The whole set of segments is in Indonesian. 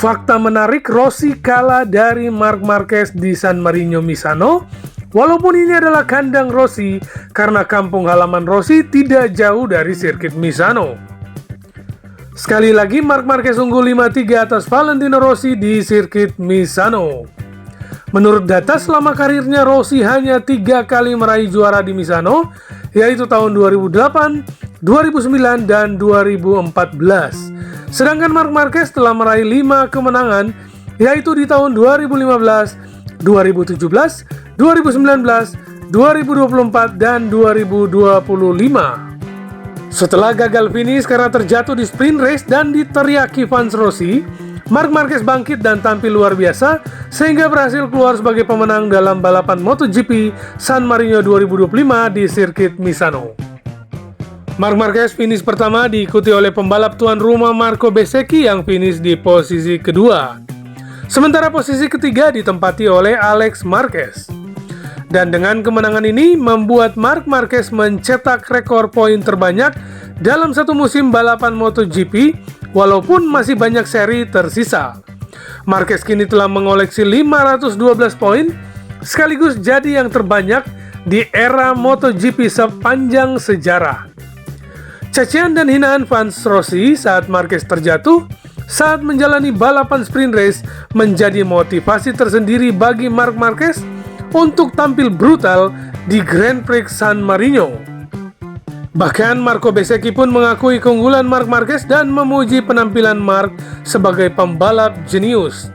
Fakta menarik, Rossi kalah dari Marc Marquez di San Marino Misano. Walaupun ini adalah kandang Rossi, karena kampung halaman Rossi tidak jauh dari sirkuit Misano. Sekali lagi, Marc Marquez unggul 5-3 atas Valentino Rossi di sirkuit Misano. Menurut data, selama karirnya Rossi hanya 3 kali meraih juara di Misano, yaitu tahun 2008, 2009, dan 2014. Sedangkan Marc Marquez telah meraih 5 kemenangan, yaitu di tahun 2015, 2017, 2019, 2024, dan 2025. Setelah gagal finish karena terjatuh di sprint race dan diteriaki fans Rossi, Marc Marquez bangkit dan tampil luar biasa sehingga berhasil keluar sebagai pemenang dalam balapan MotoGP San Marino 2025 di sirkuit Misano. Marc Marquez finish pertama diikuti oleh pembalap tuan rumah Marco Bezzecchi yang finish di posisi kedua. Sementara posisi ketiga ditempati oleh Alex Marquez. Dan dengan kemenangan ini membuat Marc Marquez mencetak rekor poin terbanyak dalam satu musim balapan MotoGP walaupun masih banyak seri tersisa. Marquez kini telah mengoleksi 512 poin sekaligus jadi yang terbanyak di era MotoGP sepanjang sejarah. Cacian dan hinaan fans Rossi saat Marquez terjatuh saat menjalani balapan sprint race menjadi motivasi tersendiri bagi Marc Marquez untuk tampil brutal di Grand Prix San Marino. Bahkan Marco Bezzecchi pun mengakui keunggulan Marc Marquez dan memuji penampilan Marc sebagai pembalap jenius.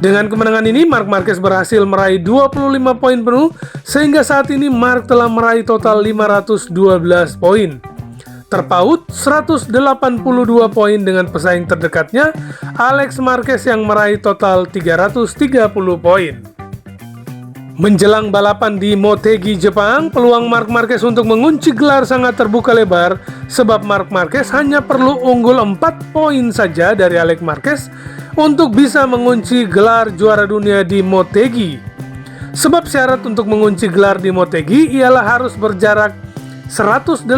Dengan kemenangan ini, Marc Marquez berhasil meraih 25 poin penuh sehingga saat ini Marc telah meraih total 512 poin. Terpaut 182 poin dengan pesaing terdekatnya Alex Marquez yang meraih total 330 poin. Menjelang balapan di Motegi Jepang, peluang Marc Marquez untuk mengunci gelar sangat terbuka lebar sebab Marc Marquez hanya perlu unggul 4 poin saja dari Alex Marquez untuk bisa mengunci gelar juara dunia di Motegi. Sebab syarat untuk mengunci gelar di Motegi ialah harus berjarak 185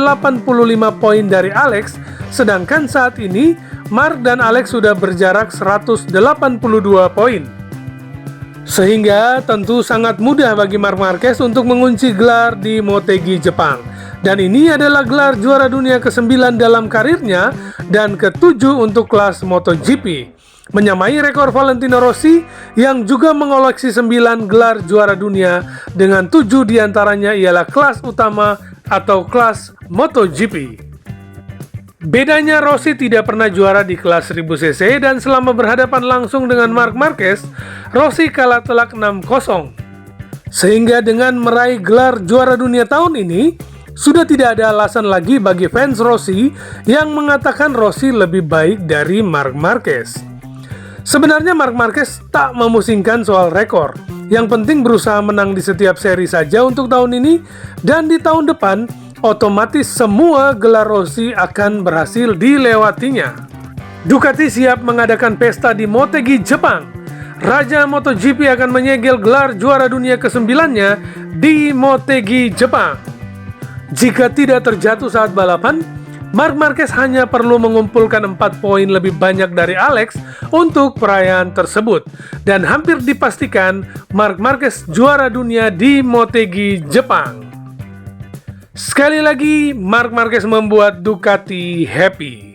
poin dari Alex, sedangkan saat ini Marc dan Alex sudah berjarak 182 poin. Sehingga tentu sangat mudah bagi Marc Marquez untuk mengunci gelar di Motegi Jepang. Dan ini adalah gelar juara dunia ke-9 dalam karirnya dan ke-7 untuk kelas MotoGP. Menyamai rekor Valentino Rossi yang juga mengoleksi 9 gelar juara dunia dengan 7 diantaranya ialah kelas utama atau kelas MotoGP. Bedanya Rossi tidak pernah juara di kelas 1000cc dan selama berhadapan langsung dengan Marc Marquez, Rossi kalah telak 6-0. Sehingga dengan meraih gelar juara dunia tahun ini, sudah tidak ada alasan lagi bagi fans Rossi yang mengatakan Rossi lebih baik dari Marc Marquez. Sebenarnya Marc Marquez tak memusingkan soal rekor. Yang penting berusaha menang di setiap seri saja untuk tahun ini, dan di tahun depan otomatis semua gelar Rossi akan berhasil dilewatinya. Ducati siap mengadakan pesta di Motegi Jepang. Raja MotoGP akan menyegel gelar juara dunia ke-9-nya di Motegi Jepang. Jika tidak terjatuh saat balapan, Marc Marquez hanya perlu mengumpulkan 4 poin lebih banyak dari Alex untuk perayaan tersebut. Dan hampir dipastikan Marc Marquez juara dunia di Motegi Jepang. Sekali lagi, Marc Marquez membuat Ducati happy.